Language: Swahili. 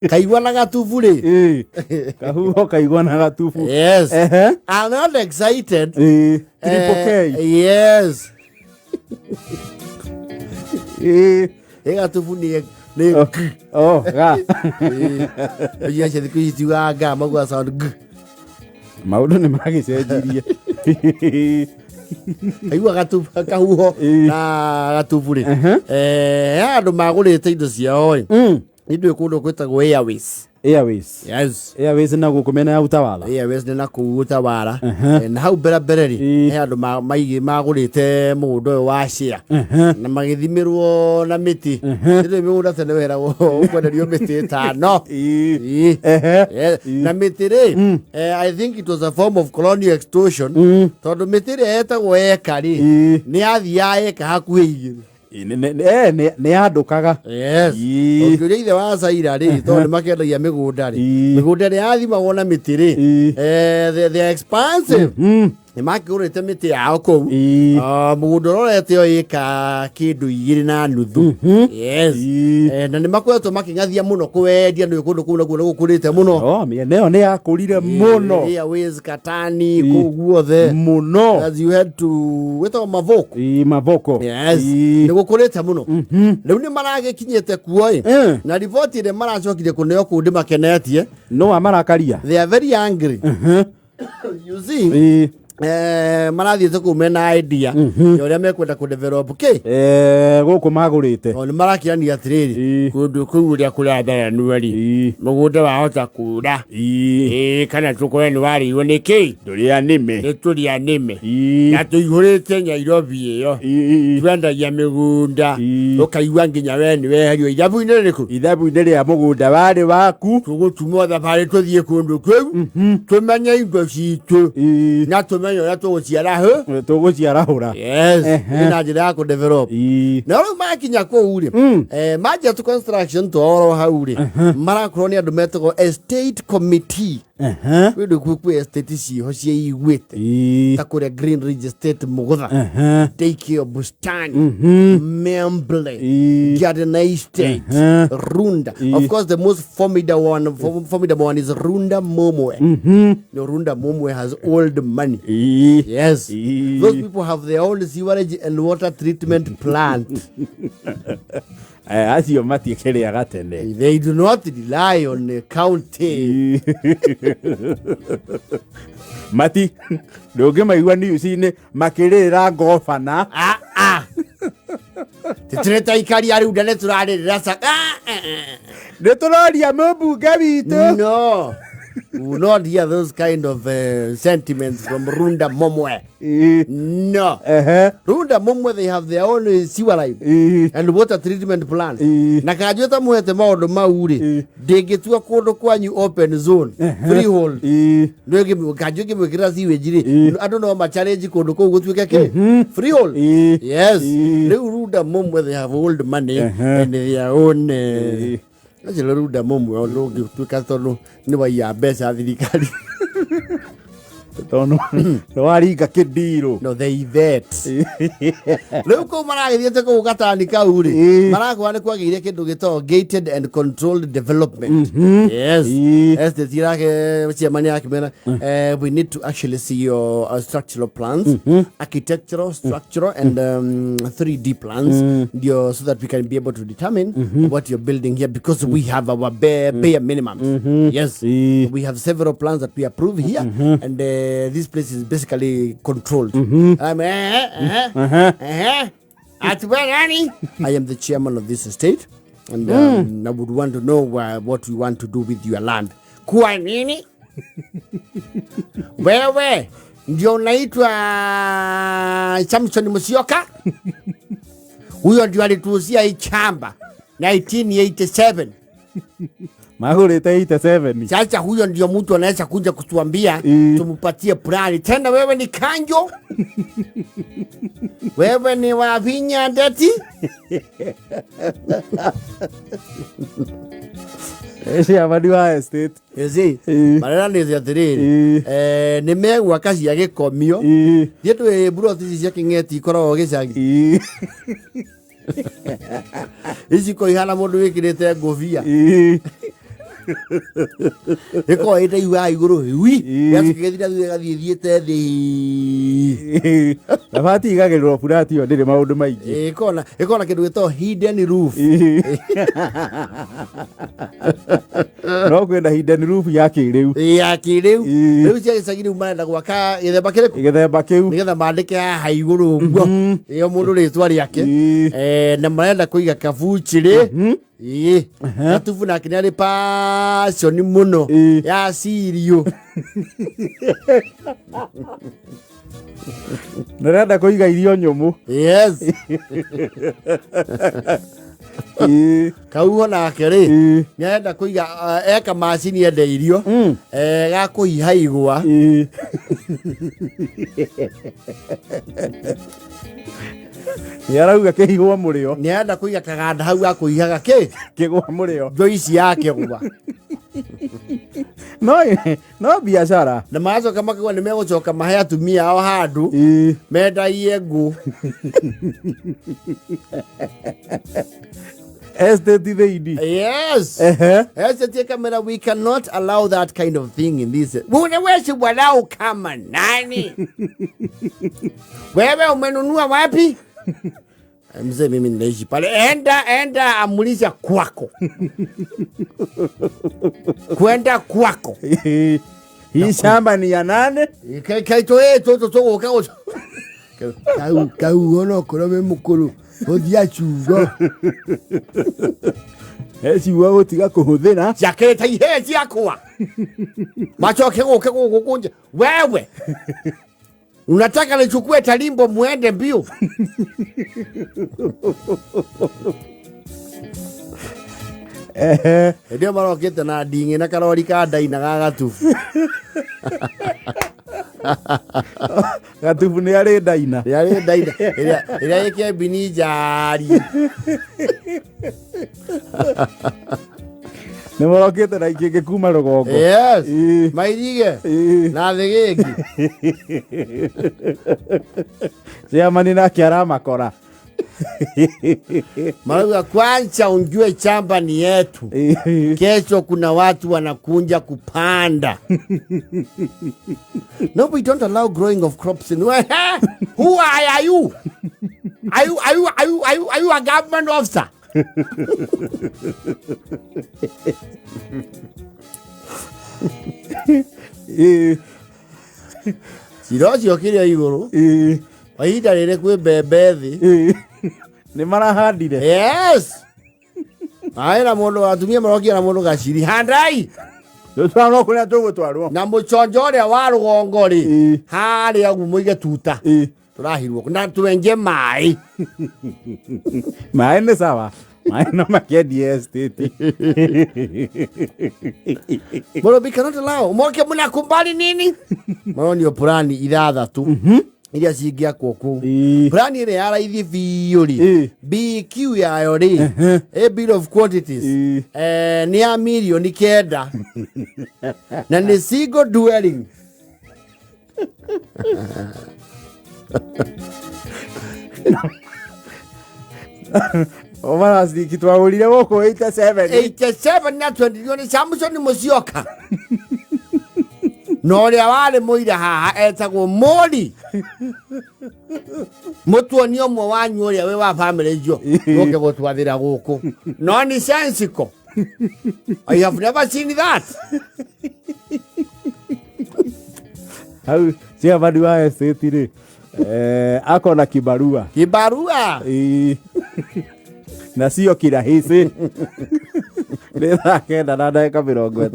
Kaigwa na Gatubu ri. Kahuho kaigwa na Gatubu. Yes. I'm not excited. Triple K. Yes. Gatubu ni ga. Yes, the Christy Waga, Magua sound g. Maundu ni magicenjirie. Kaigwa Gatubu Kahuho na Gatubu ri. Andu magurite indo ciao ri. Indo kundu gwitagwo Airways. Airways. Yes. Airways na gukumena ya utawala. Airways ni na kuutawala. Na hau berabere ri andu magurite mundu wa share. Na magithimirwo na miti. Ndi mugunda tene wera ukwenderio miti tano. Na miti ri I think it was a form of colonial extortion. Tondu miti ri etagwo eka ri ni athia eka hakuhi igiri. Ni andukaga. Yes. Ukiuria ithe wa Saira ri tondu makendagia migunda ri. Migunda ri athimagwo na miti ri. They are expensive. Ni makigurite miti yao kou. Mugunda urorete o ika kindu 2.5. Yes. Na ni makoretwo makingathia muno kuwendia ni kundu kuu nakuo gukurite muno. Mieneo ni yakurire muno. Airways Katani kou guothe muno. As you had to weta mavoko. Mavoko. Yes. Ni gukurite muno. Riu ni maragikinyete kuo na report ile maracokire kuneo kundi makenetie. No amarakaria. They are very angry. You see? Marathiete kumena idea yoria mekwenda ku develop guku magurite ni marakiania atiriri kundu kuu ria kuratha nuari mugunda wahota kura kana tukore ni wariwo niki turia nime na tuihurite Nairobi iyo twendagia migunda ukaigua nginya we ni weherio ithabu-ini riku ithabu-ini ria mugunda wari waku tugutuma thabari tuthie kundu kuu tumenye indo citu na tumenye ya tuguciara hura. Yes. Ina njira ya ku develop. Na ro makinya ku uri. Major construction to oro hauri. Marakorwo ni andu metagwo estate committee. Windu ku estate ciho cia igwite. Ta kuria Green Ridge Estate Mugutha. Take your bustani. Memble. Garden Estate. Runda. Of course the most formidable one is Runda Momwe. The Runda Momwe has old money. Yes. Those people have their own sewerage and water treatment plant. Acio matiekereaga tene. They do not rely on the county. Mati, ndoge maigua news-ini makirira governor. Titreta ikari ari udane turarira saka. Netoraria mbunge witu. No. We will not hear those kind of sentiments from Runda Momwe. No. Runda Momwe, they have their own sewer line and water treatment plant. Na kajuta muhete maundu mauri. Degetua kundu kwanyu open zone. Freehold. Ndoge kajuke mwekira sewage ri. I don't know ma challenge kundu ko gutwika ke. Freehold. Yes. Runda Momwe, they have old money and their own Ajelo Runda Momwe ologi tukatono ni wa ya besa thirikari. Tono no aringa kidiro no they vet leo ko maragithiete ko gatani kauri maragwa ni kwagire kindu gito gated and controlled development. Yes. As the tirake chairman yakimena we need to actually see your structural plans, architectural, structural and 3D plans so that we can be able to determine what you're building here, because we have our bare minimums. Yes. We have several plans that we approve here and this place is basically controlled. I am the chairman of this estate, and I would want to know what we want to do with your land. Kwa nini? Wewe ndio unaitwa Samson Musyoka? Huyo ndio alituuzia hii chamba 1987. Mahurete 87. Sasa huyo ndio mtu anaweza kuja kutuambia tumupatie plani. Tena wewe ni kanjo? Wewe ni wa vinya ndeti? Ese abadi wa estate. Ezi, marera nezi atiriri. Nimegwa kazi ya gikomio. Yetu bro tisi ya kingeti ikoro gicagi. Ici ko ihana mundu wikirite ngofia. Eko ita iwa iguru wi yasikethira thiethe thi Nabati igagirwo furati yo ndire maundu maingi ekona kindu gito hidden roof no kwenda hidden roof ya kiriu riu cia sagiri umana gwaka githemba kiu nigetha mandike haha iguru uguo iyo mundu ritwa riake na marenda kuiga kabuchiri Gatubu nake nĩ arĩ passion muno ya sirio ndarenda kuiga irio nyumu. Yes. Kahuho nake rĩ nĩ arenda kuiga eka macini ende irio ga kũhiha igwa Yarauga kĩhigwa mũrĩo. Nĩ arenda kuiga kaganda hau ga kũhihaga kĩgwa mũrĩo. Joici ya kĩgwa. No biashara. Na macoka makigwa nĩ megũcoka mahe atumia ao handũ mendagie ngũ. Estate thĩinĩ. Yes. Estate camera, we cannot allow that kind of thing in this. Unaweza walau kama nani? Wewe umenunua wapi? Mzee mimi ninaishi pale. Enda amuliza kwako. Kwenda kwako. Hii shamba ni ya nane? Kaitoe toto kako. Kahuho no korobe mukuru. Odia chugo. Eci wao tiga kuhuthira. Jaketa ihezi yakwa. Machoke kukunja. Wewe. Unataka nichukue talimbo muende mbio. Ndio marokete na dingi na karori ka ndaina ga Gatubu. Gatubu nĩ arĩ ndaina. Ĩrĩa yake binijari. Nĩ marokete na ikĩngĩ kuma rũgongo. Yes. Mairige. Na thigĩngĩ. Ciamani nake aramakora. Marauga kwanza unjue chamba ni yetu. Kesho kuna watu wanakunja kupanda. No, we don't allow growing of crops in. Who are you? Are you a government officer? Sirocio kiria iguru. Wahinda rĩrĩ kwĩ mbembe thĩ. Nĩ marahandire. Yes. Aira mundu atumia marokia na mundu gaciri handai. Tũtwarwo kũrĩa tũgũtwarwo. Na mũconjo ũrĩa wa rũgongo rĩ harĩa muige tuta. Turahirwo na tuenje mai. Mai nĩ sawa. Mai no makĩendie estate. Bro, we cannot allow. Moke mnakumbali nini? Maronio plani ithathatũ. Iria cingĩakwo kũu. Plani ĩrĩa ya raithi biũ rĩ BQ yayo rĩ a bill of quantities nĩ ya milioni 9 na nĩ single dwelling. Omara siki twagũrire gũkũ 87 na 20 ni Samson Musyoka. No ria wale muira haha etagwo Mori. Mutuoni omwe wanyu uria we wa family jo. Oke gutwathira guku. No ni sensical. I have never seen that. Hau cia vandu wa estate ri akona kibarua. Kibarua. Na sio kirahisi. Nĩ thaa 9 na ndagĩka 50.